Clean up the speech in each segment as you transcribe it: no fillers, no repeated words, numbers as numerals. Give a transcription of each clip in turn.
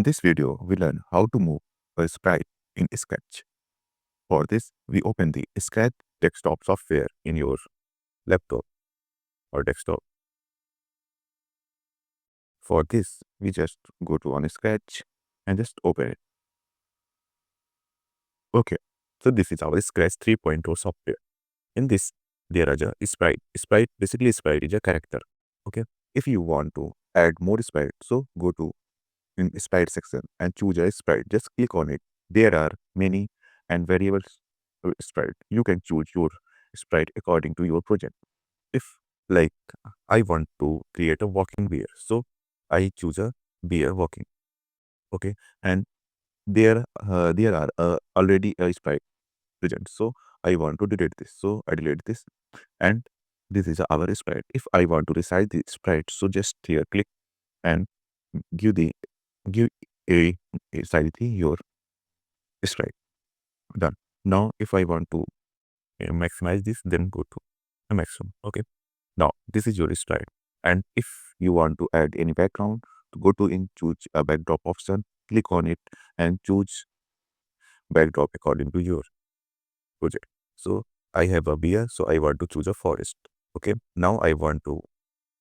In this video, we learn how to move a sprite in Sketch. For this, we open the Sketch desktop software in your laptop or desktop. For this, we just go to on Sketch and just open it. Okay, so this is our Sketch 3.0 software. In this, there is a sprite. Basically sprite is a character. Okay, if you want to add more sprite, so go to in sprite section and choose a sprite. Just click on it. There are many and variables sprite. You can choose your sprite according to your project. If like I want to create a walking bear, so I choose a bear walking. Okay, and there are already a sprite present. So I want to delete this. So I delete this, and this is our sprite. If I want to resize the sprite, so just here click and give the give a size your sprite. Done. Now if I want to maximize this, then go to a maximum. Okay, now this is your sprite, and if you want to add any background, go to in choose a backdrop option, click on it and choose backdrop according to your project. So I have a beer, so I want to choose a forest. Okay, now I want to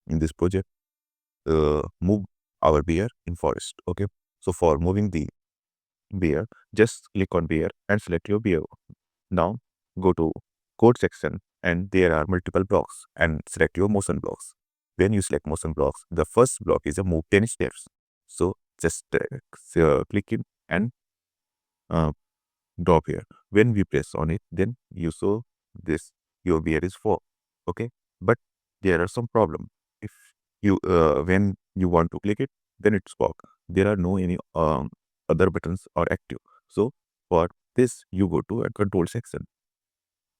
in this project move our beer in forest. Okay, so for moving the beer, just click on beer and select your beer. Now go to code section and there are multiple blocks and select your motion blocks. When you select motion blocks, the first block is a move 10 steps. So just click in and drop here. When we press on it, then you saw this, your beer is 4. Okay, but there are some problem. If you when you want to click it, then it's block. There are no any other buttons are active. So for this, you go to a control section.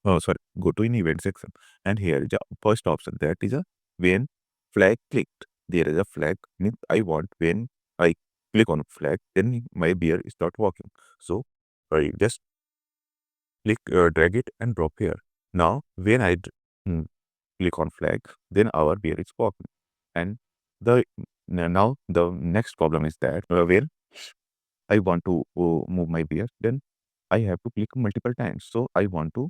Go to an event section, and here is the first option, that is a when flag clicked. There is a flag, means I want when I click on flag, then my beer start walking. So I just click, drag it and drop here. Now when I click on flag, then our beer is walking. And the now the next problem is that when I want to move my beer, then I have to click multiple times. So I want to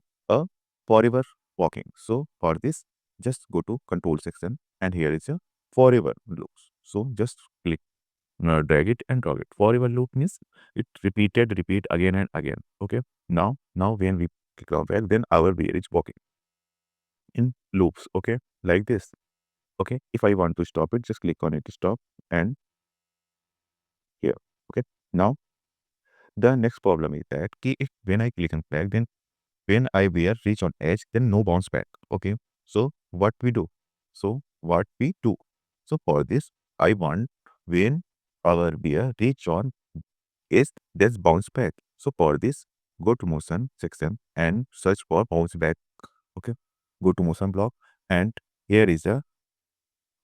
forever walking. So for this, just go to control section and here is a forever loops. So just click, drag it and drag it. Forever loop means it repeat again and again. Okay. Now when we click on back, then our beer is walking in loops. Okay, like this. Okay. If I want to stop it, just click on it to stop and here. Okay. Now the next problem is that if when I click on flag, then when I wear reach on edge, then no bounce back. Okay, so what we do? So what we do? So for this, I want when our bear reach on edge, there's bounce back. So for this, go to motion section and search for bounce back. Okay, go to motion block and here is a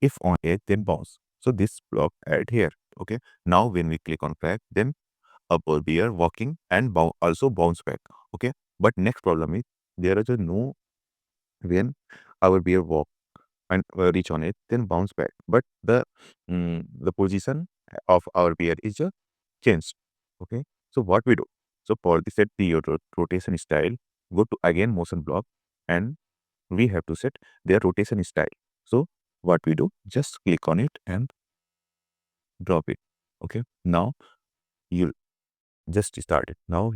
if on edge then bounce. So this block add here. Okay, now when we click on flag, then a bear walking and also bounce back. Okay, but next problem is there is a no when our bear walk and reach on it, then bounce back. But the position of our bear is changed. Okay, so what we do? So for the set the rotation style, go to again motion block and we have to set their rotation style. So what we do? Just click on it and drop it. Okay, now you just started. Now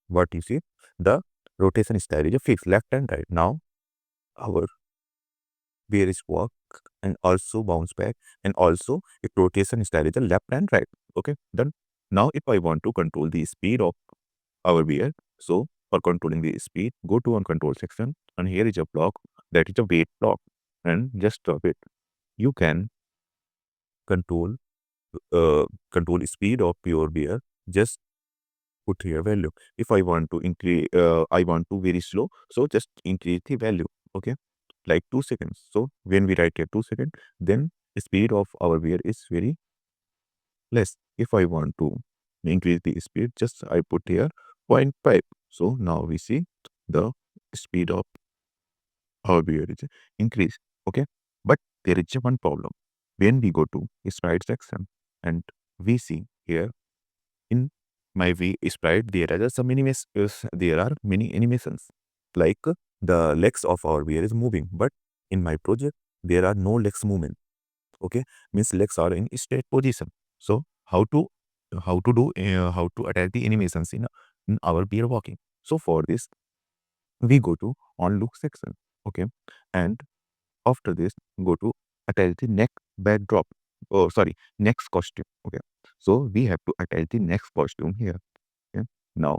what you see, the rotation style is a fixed left and right. Now our bear is walk and also bounce back and also its rotation style is a left and right. Okay, done. Now if I want to control the speed of our bear, so for controlling the speed, go to on control section and here is a block, that is a weight block, and just drop it. You can control control speed of your bear. Just put here value. If I want to increase, I want to very slow, so just increase the value. Okay, like 2 seconds. So when we write here 2 seconds, then the speed of our beer is very less. If I want to increase the speed, just I put here 0.5. So now we see the speed of our beer is increased. Okay, but there is one problem. When we go to sprite section and we see here in my V sprite, there are many animations. Like the legs of our bear is moving, but in my project, there are no legs movement. Okay, means legs are in straight position. So how to attach the animations in our bear walking? So for this, we go to on look section. Okay, and after this, go to attach the neck backdrop. Oh, sorry, next costume. Okay, so we have to attach the next costume here. Okay, now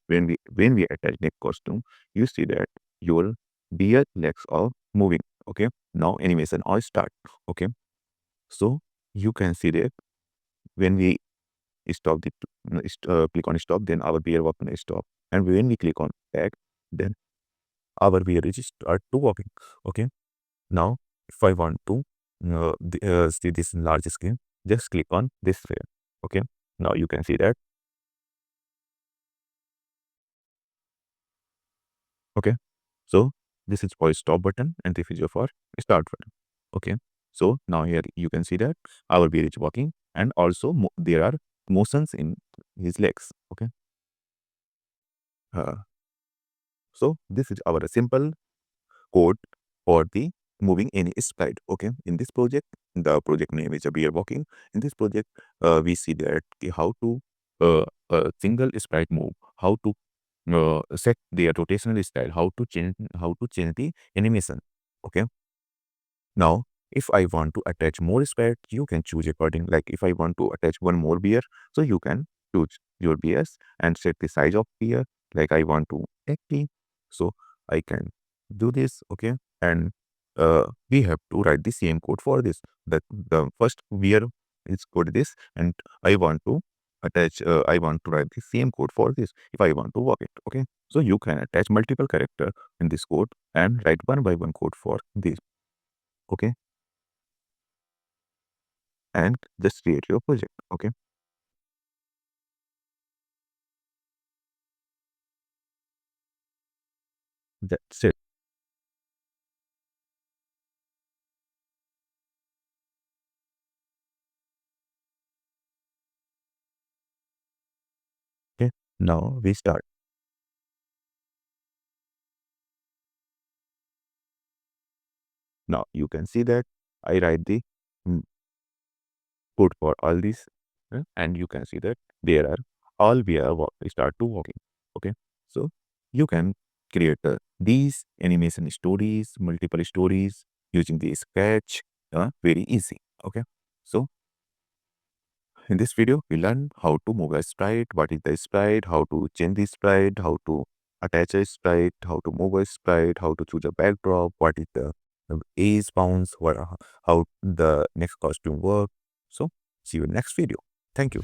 when we attach neck costume, you see that your bear legs are moving. Okay, now animation all start. Okay, so you can see that when we stop the click on stop, then our bear walk will stop, and when we click on back, then our bear is start to walking. Okay, now if I want to see this large screen, just click on this layer. Okay, now you can see that. Okay, so this is for stop button and this is for start button. Okay, so now here you can see that our bear is walking, and also there are motions in his legs. Okay, uh, so this is our simple code for the moving any sprite. Okay, in this project, the project name is a bear walking. In this project, we see that how to a single sprite move, how to set their rotational style, how to change the animation. Okay, now if I want to attach more sprite, you can choose according. Like if I want to attach one more bear, so you can choose your bears and set the size of bear. Like I want to 80, so I can do this. Okay, and we have to write the same code for this. That the first bear is code this, and I want to attach. I want to write the same code for this if I want to work it. Okay, so you can attach multiple character in this code and write one by one code for this. Okay, and just create your project. Okay, that's it. Okay, now we start. Now you can see that I write the mm, code for all these, and you can see that there are all we are start to working. Okay, so you can create these animation stories, multiple stories using the sketch, very easy. Okay, so in this video, we learn how to move a sprite, what is the sprite, how to change the sprite, how to attach a sprite, how to move a sprite, how to choose a backdrop, what is the age bounds, how the next costume work. So, see you in next video. Thank you.